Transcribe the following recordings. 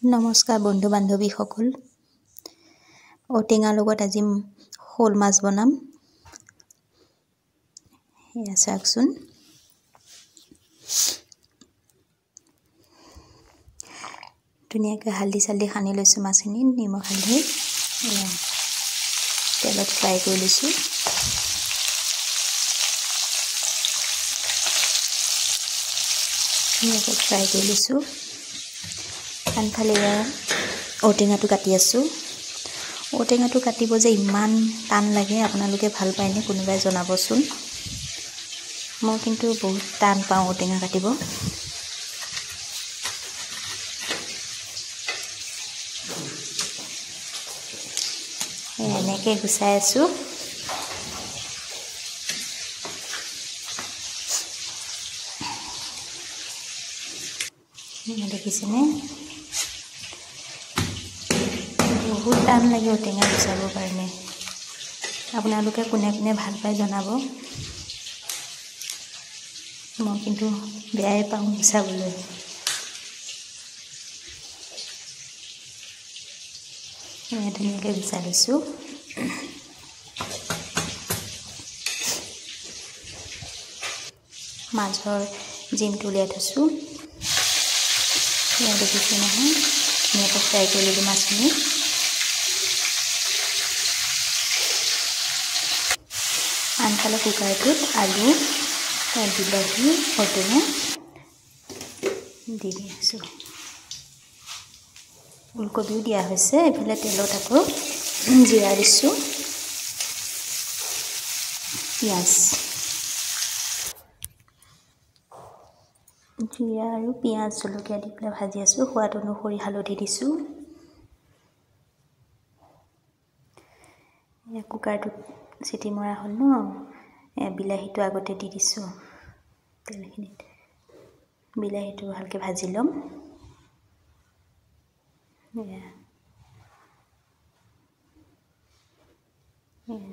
নমস্কাৰ বন্ধু বান্ধৱীসকল। ঔটেঙাৰ লগত আজি শ'ল মাছ বনাম। এয়া চাওকচোন। ধুনীয়াকৈ হালধি চালধি সানি লৈছোঁ মাছখিনি, নিমখ হালধি। এয়া তেলত ফ্ৰাই কৰি লৈছোঁ। ধুনীয়াকৈ ফ্ৰাই কৰি লৈছোঁ। আনফালে ঔটেঙাটো কাটি আছোঁ। ঔটেঙাটো কাটিব যে ইমান টান লাগে, আপোনালোকে ভাল পায়নে কোনোবাই জনাবচোন। মই কিন্তু বহুত টান পাওঁ ঔটেঙা কাটিব। এনেকৈ গুচাই আছোঁ। দেখিছেনে, বহুত টান লাগে ঔটেঙা গুচাবৰ কাৰণে। আপোনালোকে কোনে কোনে ভাল পায় জনাব। মই কিন্তু বেয়াই পাওঁ গুচাবলৈ। ধুনীয়াকৈ গুচাই লৈছোঁ। মাছৰ জিমটো উলিয়াই থৈছোঁ। এয়া দেখিছোঁ নহয়, ধুনীয়াকৈ ফ্ৰাই কৰি ল'লোঁ মাছখিনি। আনফালে কুকাৰটোত আলু, বিলাহী, ঔটেঙা দি আছোঁ। ওলকবিও দিয়া হৈছে। এইফালে তেলত আকৌ জিৰা দিছোঁ, পিঁয়াজ, জিৰা আৰু পিঁয়াজ জলকীয়া দি পেলাই ভাজি আছোঁ। সোৱাদ অনুসৰি হালধি দিছোঁ। কুকাৰটোত চিটি মৰা হ'ল ন, বিলাহীটো আগতে দি দিছোঁ তেলখিনিত। বিলাহীটো ভালকৈ ভাজি ল'ম।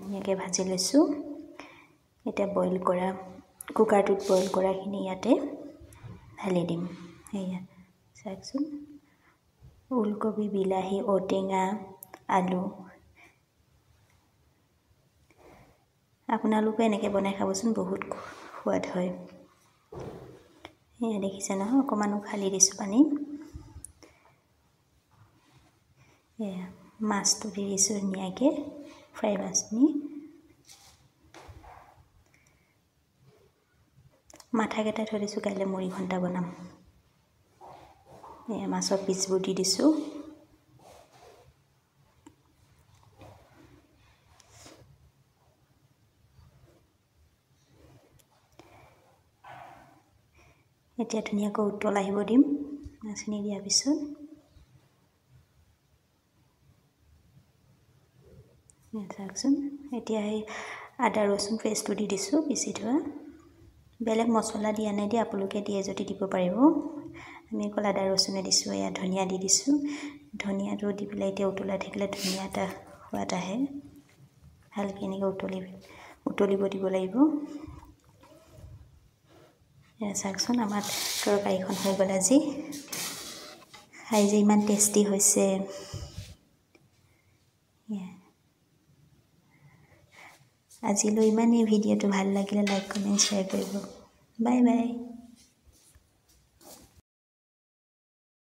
এনেকৈ ভাজি লৈছোঁ। এতিয়া কুকাৰটোত বইল কৰাখিনি ইয়াতে ঢালি দিম। সেয়া চাওকচোন, ওলকবি, বিলাহী, ঔটেঙা, আলু। আপোনালোকে এনেকৈ বনাই খাবচোন, বহুত সোৱাদ হয়। সেয়া দেখিছে নহয়, অকণমান উখালি দিছোঁ পানী। এয়া মাছটো দি দিছোঁ ধুনীয়াকৈ, ফ্ৰাই মাছখিনি। মাথাকেইটা থৈ দিছোঁ, কাইলৈ মুড়ি ঘণ্টা বনাম। এয়া মাছৰ পিচবোৰ দি দিছোঁ। এতিয়া ধুনীয়াকৈ উতল আহিব দিম মাছখিনি দিয়াৰ পিছত। চাওকচোন, এতিয়া সেই আদা ৰচুন পেষ্টটো দি দিছোঁ, পিচি থোৱা। বেলেগ মছলা দিয়া নাই, আপোনালোকে দিয়ে যদি দিব পাৰিব। আমি অকল আদা ৰচুনে দিছোঁ। এয়া ধনিয়া দি দিছোঁ। ধনিয়াটো দি পেলাই এতিয়া উতলাই থাকিলে ধুনীয়া এটা সোৱাদ আহে। ভালকৈ এনেকৈ উতলিব দিব লাগিব। এয়া চাওকচোন, আমাৰ তৰকাৰীখন হৈ গ'ল আজি। খাই যে ইমান টেষ্টি হৈছে। আজিলৈ ইমানেই। ভিডিঅ'টো ভাল লাগিলে লাইক, কমেণ্ট, শ্বেয়াৰ কৰিব। Bye bye.